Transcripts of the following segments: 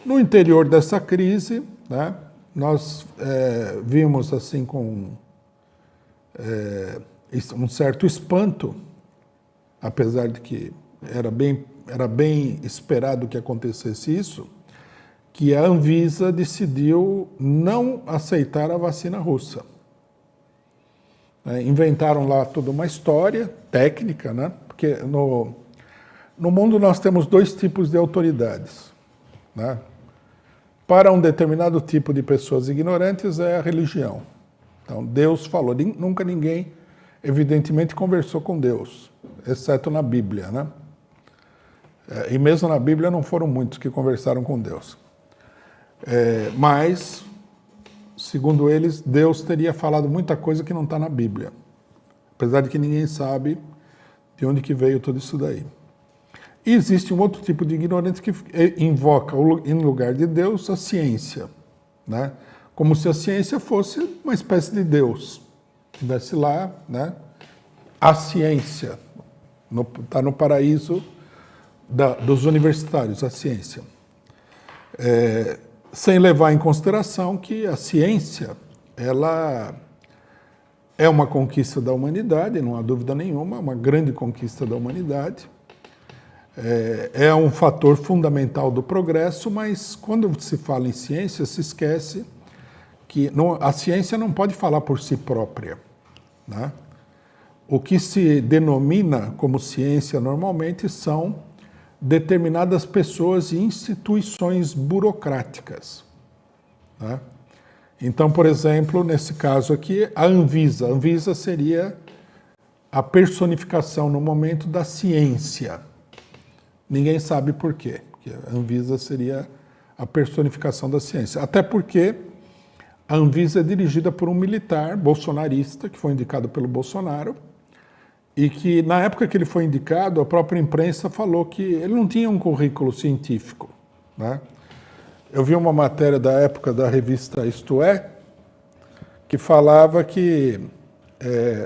No interior dessa crise, né, nós vimos assim com um certo espanto, apesar de que era bem esperado que acontecesse isso, que a Anvisa decidiu não aceitar a vacina russa. Inventaram lá toda uma história técnica, né? Porque no mundo nós temos dois tipos de autoridades, né? Para um determinado tipo de pessoas ignorantes é a religião. Então, Deus falou. Nunca ninguém, evidentemente, conversou com Deus, exceto na Bíblia, né? E mesmo na Bíblia não foram muitos que conversaram com Deus. Mas, segundo eles, Deus teria falado muita coisa que não está na Bíblia. Apesar de que ninguém sabe de onde que veio tudo isso daí. E existe um outro tipo de ignorante que invoca, em lugar de Deus, a ciência, né? Como se a ciência fosse uma espécie de Deus. Estivesse lá, né? A ciência. Está no paraíso dos universitários, a ciência. Sem levar em consideração que a ciência, ela é uma conquista da humanidade, não há dúvida nenhuma, uma grande conquista da humanidade. É um fator fundamental do progresso, mas quando se fala em ciência, se esquece que a ciência não pode falar por si própria, né? O que se denomina como ciência normalmente são determinadas pessoas e instituições burocráticas, né? Então, por exemplo, nesse caso aqui, a Anvisa seria a personificação no momento da ciência. Ninguém sabe por quê, porque a Anvisa seria a personificação da ciência. Até porque a Anvisa é dirigida por um militar bolsonarista, que foi indicado pelo Bolsonaro, e que, na época que ele foi indicado, a própria imprensa falou que ele não tinha um currículo científico, né? Eu vi uma matéria da época da revista Isto É, que falava que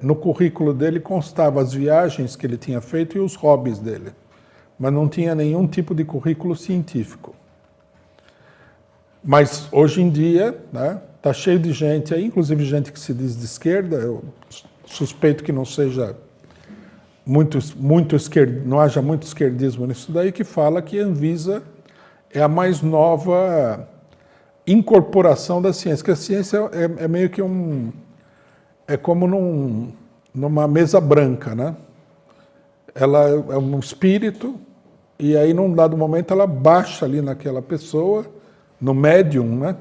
no currículo dele constava as viagens que ele tinha feito e os hobbies dele, mas não tinha nenhum tipo de currículo científico. Mas hoje em dia, né, tá cheio de gente aí, inclusive gente que se diz de esquerda, eu suspeito que não seja não haja muito esquerdismo nisso daí, que fala que a Anvisa é a mais nova incorporação da ciência, que a ciência é meio que é como numa mesa branca, né? Ela é um espírito, e aí num dado momento ela baixa ali naquela pessoa, no médium, né?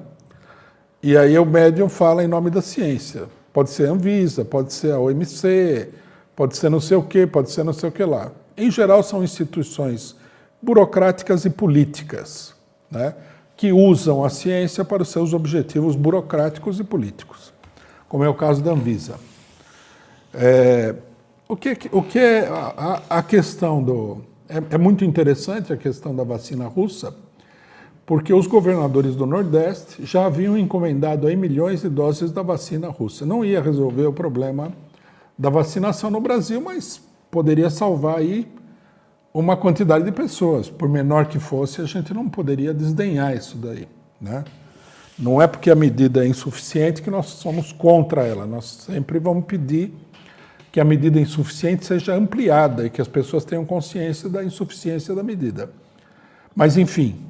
E aí o médium fala em nome da ciência. Pode ser a Anvisa, pode ser a OMC, pode ser não sei o quê, pode ser não sei o que lá. Em geral são instituições burocráticas e políticas, né, que usam a ciência para os seus objetivos burocráticos e políticos, como é o caso da Anvisa. O que é a questão é muito interessante a questão da vacina russa, porque os governadores do Nordeste já haviam encomendado aí milhões de doses da vacina russa. Não ia resolver o problema da vacinação no Brasil, mas poderia salvar aí uma quantidade de pessoas. Por menor que fosse, a gente não poderia desdenhar isso daí, né? Não é porque a medida é insuficiente que nós somos contra ela. Nós sempre vamos pedir que a medida insuficiente seja ampliada e que as pessoas tenham consciência da insuficiência da medida. Mas, enfim,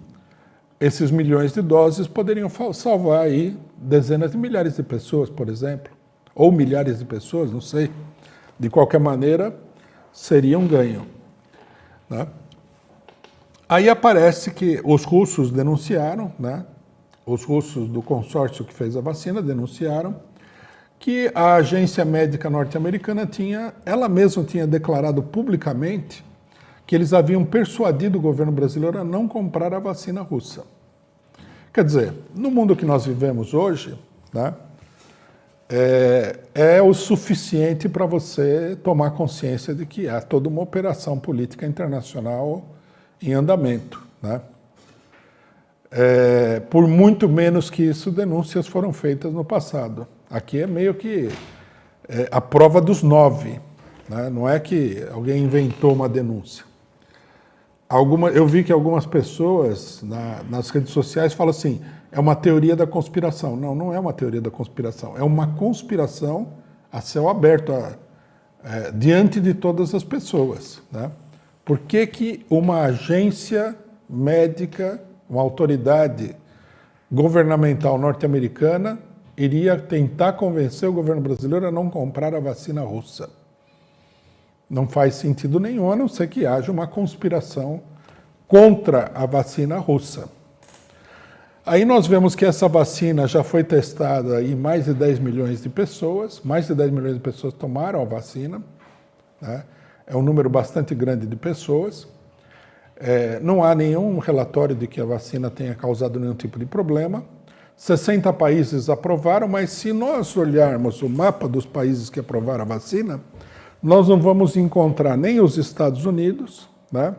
esses milhões de doses poderiam salvar aí dezenas de milhares de pessoas, por exemplo, ou milhares de pessoas, não sei. De qualquer maneira, seria um ganho, né? Aí aparece que os russos denunciaram, né? Os russos do consórcio que fez a vacina denunciaram que a agência médica norte-americana ela mesma tinha declarado publicamente que eles haviam persuadido o governo brasileiro a não comprar a vacina russa. Quer dizer, no mundo que nós vivemos hoje, né, é o suficiente para você tomar consciência de que há toda uma operação política internacional em andamento, né? Por muito menos que isso, denúncias foram feitas no passado. Aqui é meio que a prova dos 9, né? Não é que alguém inventou uma denúncia. eu vi que algumas pessoas nas redes sociais falam assim, é uma teoria da conspiração. Não, não é uma teoria da conspiração, é uma conspiração a céu aberto, diante de todas as pessoas, né? Por que uma agência médica, uma autoridade governamental norte-americana iria tentar convencer o governo brasileiro a não comprar a vacina russa? Não faz sentido nenhum, a não ser que haja uma conspiração contra a vacina russa. Aí nós vemos que essa vacina já foi testada em mais de 10 milhões de pessoas, mais de 10 milhões de pessoas tomaram a vacina, né? É um número bastante grande de pessoas. Não há nenhum relatório de que a vacina tenha causado nenhum tipo de problema. 60 países aprovaram, mas se nós olharmos o mapa dos países que aprovaram a vacina, nós não vamos encontrar nem os Estados Unidos, né,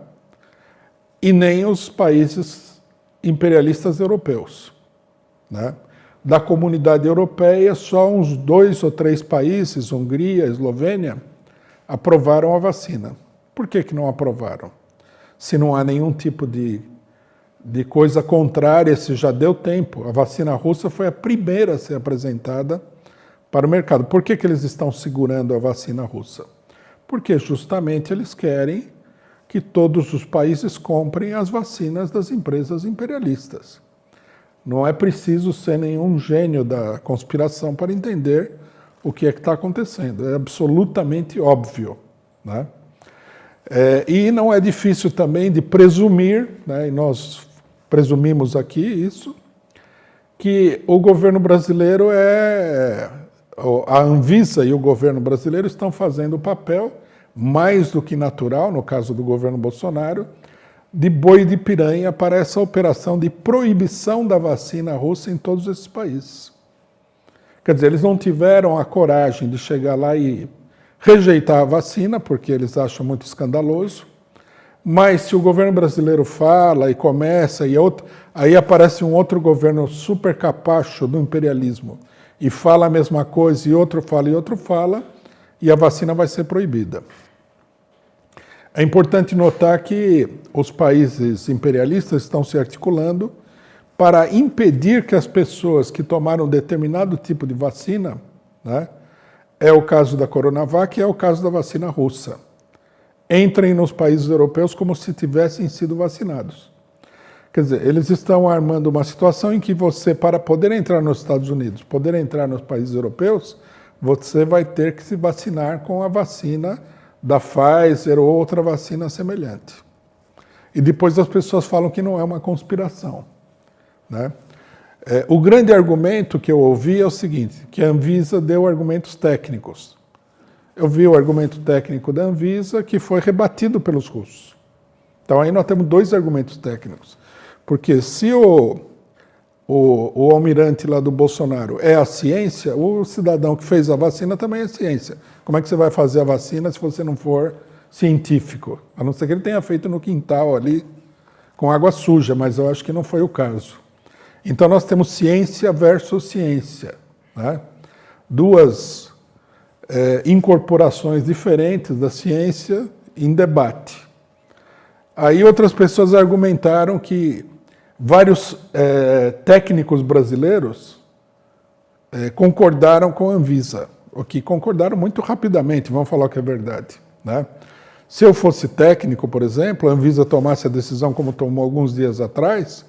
e nem os países imperialistas europeus, né? Da comunidade europeia, só uns 2 ou 3 países, Hungria, Eslovênia, aprovaram a vacina. Por que não aprovaram? Se não há nenhum tipo de coisa contrária, se já deu tempo. A vacina russa foi a primeira a ser apresentada para o mercado. Por que eles estão segurando a vacina russa? Porque justamente eles querem que todos os países comprem as vacinas das empresas imperialistas. Não é preciso ser nenhum gênio da conspiração para entender o que é que está acontecendo. É absolutamente óbvio, né? E não é difícil também de presumir, né, e nós presumimos aqui isso, que o governo brasileiro a Anvisa e o governo brasileiro estão fazendo o papel mais do que natural, no caso do governo Bolsonaro, de boi de piranha para essa operação de proibição da vacina russa em todos esses países. Quer dizer, eles não tiveram a coragem de chegar lá e rejeitar a vacina, porque eles acham muito escandaloso, mas se o governo brasileiro fala e começa, aí aparece um outro governo super capacho do imperialismo e fala a mesma coisa, e outro fala, e a vacina vai ser proibida. É importante notar que os países imperialistas estão se articulando para impedir que as pessoas que tomaram determinado tipo de vacina, né, é o caso da Coronavac e é o caso da vacina russa, entrem nos países europeus como se tivessem sido vacinados. Quer dizer, eles estão armando uma situação em que você, para poder entrar nos Estados Unidos, poder entrar nos países europeus, você vai ter que se vacinar com a vacina da Pfizer ou outra vacina semelhante. E depois as pessoas falam que não é uma conspiração, né? O grande argumento que eu ouvi é o seguinte, que a Anvisa deu argumentos técnicos. Eu vi o argumento técnico da Anvisa que foi rebatido pelos russos. Então aí nós temos 2 argumentos técnicos. Porque se o almirante lá do Bolsonaro é a ciência, o cidadão que fez a vacina também é ciência. Como é que você vai fazer a vacina se você não for científico? A não ser que ele tenha feito no quintal ali com água suja, mas eu acho que não foi o caso. Então nós temos ciência versus ciência, né? 2 incorporações diferentes da ciência em debate. Aí outras pessoas argumentaram que vários técnicos brasileiros concordaram com a Anvisa, o que concordaram muito rapidamente, vamos falar que é verdade, né? Se eu fosse técnico, por exemplo, a Anvisa tomasse a decisão como tomou alguns dias atrás,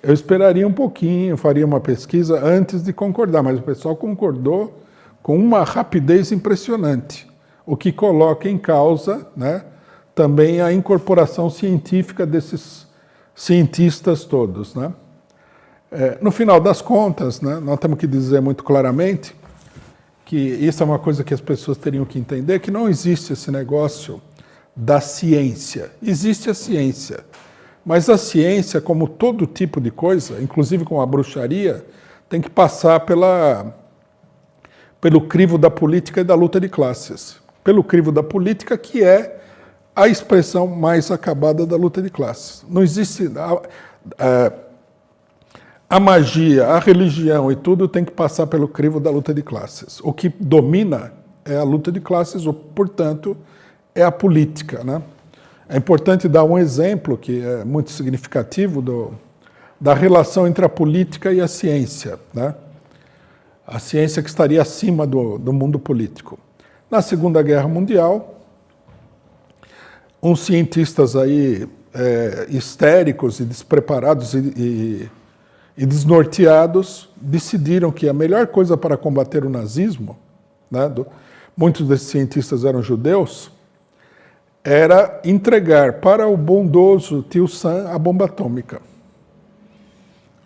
eu esperaria um pouquinho, faria uma pesquisa antes de concordar, mas o pessoal concordou com uma rapidez impressionante, o que coloca em causa, né, também a incorporação científica desses cientistas todos, né? No final das contas, né, nós temos que dizer muito claramente que isso é uma coisa que as pessoas teriam que entender, que não existe esse negócio da ciência. Existe a ciência, mas a ciência, como todo tipo de coisa, inclusive com a bruxaria, tem que passar pelo crivo da política e da luta de classes. Pelo crivo da política, que é a expressão mais acabada da luta de classes. Não existe... A magia, a religião e tudo tem que passar pelo crivo da luta de classes. O que domina é a luta de classes, ou, portanto, é a política, né? É importante dar um exemplo que é muito significativo da relação entre a política e a ciência, né? A ciência que estaria acima do mundo político. Na Segunda Guerra Mundial, uns cientistas aí histéricos e despreparados e desnorteados decidiram que a melhor coisa para combater o nazismo, né, muitos desses cientistas eram judeus, era entregar para o bondoso tio Sam a bomba atômica.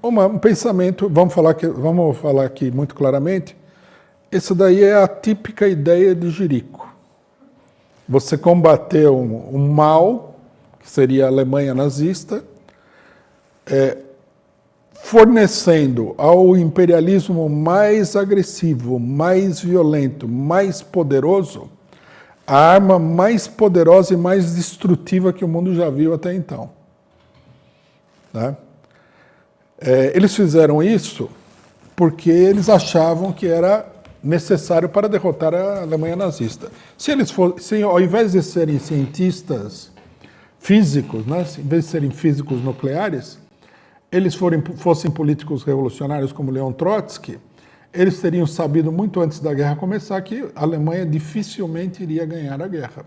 Um pensamento, vamos falar aqui muito claramente, essa daí é a típica ideia de Jerico. Você combater um mal, que seria a Alemanha nazista, fornecendo ao imperialismo mais agressivo, mais violento, mais poderoso, a arma mais poderosa e mais destrutiva que o mundo já viu até então. Né? Eles fizeram isso porque eles achavam que era necessário para derrotar a Alemanha nazista. Se ao invés de serem cientistas físicos, né, em vez de serem físicos nucleares, eles fossem políticos revolucionários como Leon Trotsky, eles teriam sabido muito antes da guerra começar que a Alemanha dificilmente iria ganhar a guerra.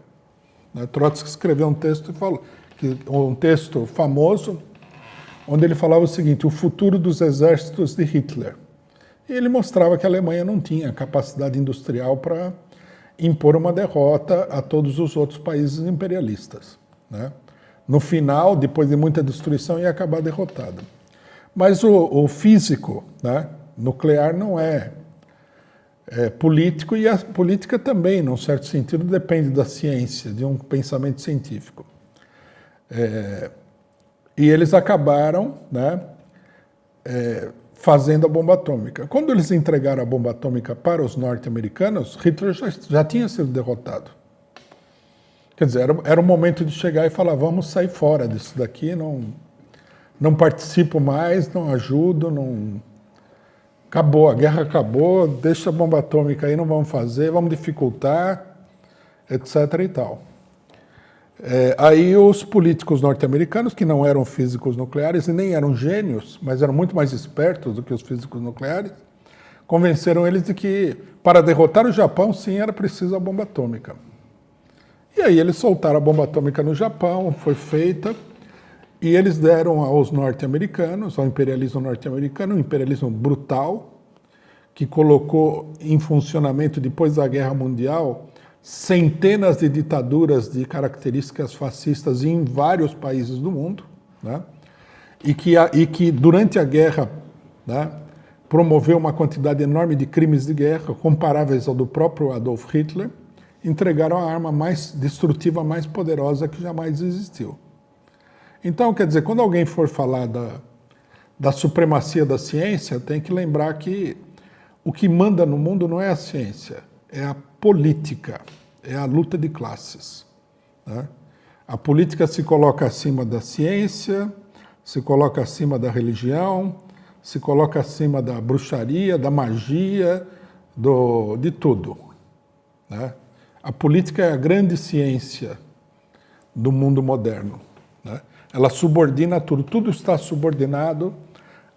Trotsky escreveu um texto famoso, onde ele falava o seguinte: o futuro dos exércitos de Hitler. E ele mostrava que a Alemanha não tinha capacidade industrial para impor uma derrota a todos os outros países imperialistas. Né? No final, depois de muita destruição, ia acabar derrotada. Mas o físico, né, nuclear não é político, e a política também, num certo sentido, depende da ciência, de um pensamento científico. E eles acabaram, né, fazendo a bomba atômica. Quando eles entregaram a bomba atômica para os norte-americanos, Hitler já tinha sido derrotado. Quer dizer, era o momento de chegar e falar: vamos sair fora disso daqui, não participo mais, não ajudo, não... Acabou, a guerra acabou, deixa a bomba atômica aí, não vamos fazer, vamos dificultar, etc. e tal. Aí os políticos norte-americanos, que não eram físicos nucleares e nem eram gênios, mas eram muito mais espertos do que os físicos nucleares, convenceram eles de que para derrotar o Japão, sim, era preciso a bomba atômica. E aí eles soltaram a bomba atômica no Japão, foi feita, e eles deram aos norte-americanos, ao imperialismo norte-americano, um imperialismo brutal, que colocou em funcionamento, depois da Guerra Mundial, centenas de ditaduras de características fascistas em vários países do mundo, né? e que durante a guerra, né, promoveu uma quantidade enorme de crimes de guerra, comparáveis ao do próprio Adolf Hitler, entregaram a arma mais destrutiva, mais poderosa que jamais existiu. Então, quer dizer, quando alguém for falar da supremacia da ciência, tem que lembrar que o que manda no mundo não é a ciência, é a política, é a luta de classes. Né? A política se coloca acima da ciência, se coloca acima da religião, se coloca acima da bruxaria, da magia, de tudo. Né? A política é a grande ciência do mundo moderno. Né? Ela subordina tudo, tudo está subordinado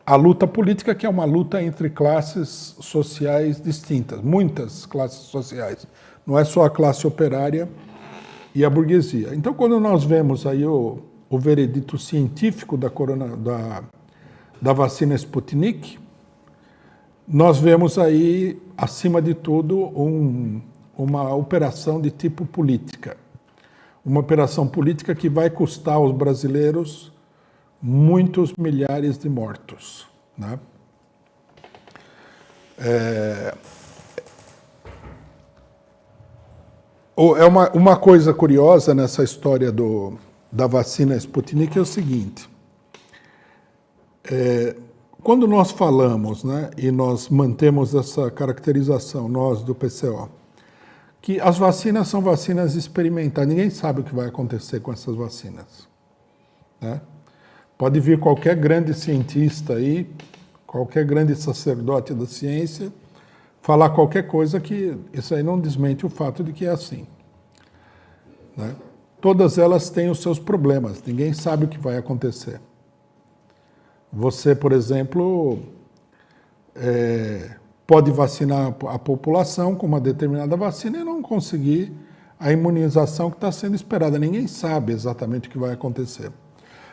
à luta política, que é uma luta entre classes sociais distintas, muitas classes sociais, não é só a classe operária e a burguesia. Então, quando nós vemos aí o veredito científico da vacina Sputnik, nós vemos aí, acima de tudo, uma operação de tipo política. Uma operação política que vai custar aos brasileiros muitos milhares de mortos. Né? Uma coisa curiosa nessa história da vacina Sputnik é o seguinte: quando nós falamos, né, e nós mantemos essa caracterização, nós do PCO, que as vacinas são vacinas experimentais, ninguém sabe o que vai acontecer com essas vacinas. Né? Pode vir qualquer grande cientista aí, qualquer grande sacerdote da ciência, falar qualquer coisa que isso aí não desmente o fato de que é assim. Né? todas elas têm os seus problemas, ninguém sabe o que vai acontecer. Você, por exemplo, pode vacinar a população com uma determinada vacina e não conseguir a imunização que está sendo esperada. Ninguém sabe exatamente o que vai acontecer.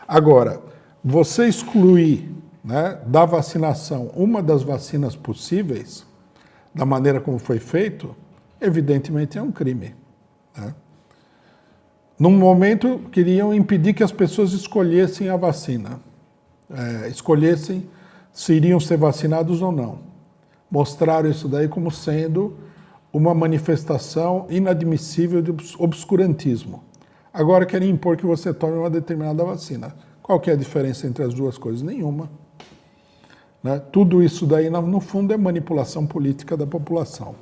Agora, você excluir, né, da vacinação uma das vacinas possíveis, da maneira como foi feito, evidentemente é um crime, né? Num momento, queriam impedir que as pessoas escolhessem a vacina, escolhessem se iriam ser vacinados ou não. Mostraram isso daí como sendo uma manifestação inadmissível de obscurantismo. Agora querem impor que você tome uma determinada vacina. Qual que é a diferença entre as duas coisas? Nenhuma, né? Tudo isso daí, no fundo, é manipulação política da população.